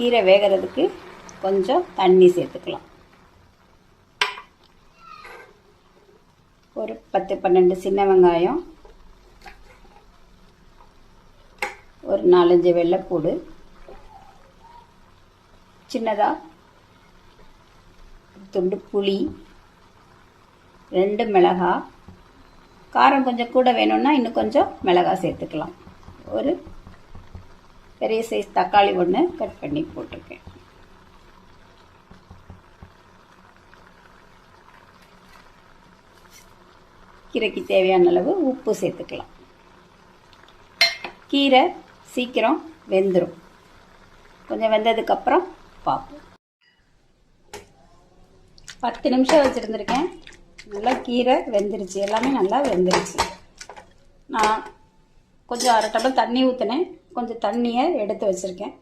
கீரை வேகிறதுக்கு கொஞ்சம் தண்ணி சேர்த்துக்கலாம். ஒரு 10-12 சின்ன வெங்காயம், ஒரு 4-5 வெள்ளைப்பூடு, சின்னதாக துண்டு புளி, 2 மிளகாய், காரம் கொஞ்சம் கூட வேணும்னா இன்னும் கொஞ்சம் மிளகாய் சேர்த்துக்கலாம். ஒரு பெரிய சைஸ் தக்காளி ஒன்று கட் பண்ணி போட்டிருக்கேன். கீரைக்கு தேவையான அளவு உப்பு சேர்த்துக்கலாம். கீரை சீக்கிரம் வெந்துடும். கொஞ்சம் வெந்ததுக்கப்புறம் பார்ப்போம். 10 நிமிஷம் வச்சுருந்துருக்கேன். நல்லா கீரை வெந்துருச்சு, எல்லாமே நல்லா வெந்துருச்சு. நான் கொஞ்சம் 1/2 டம்ளர் தண்ணி ஊற்றினேன், கொஞ்சம் தண்ணியை எடுத்து வச்சுருக்கேன்.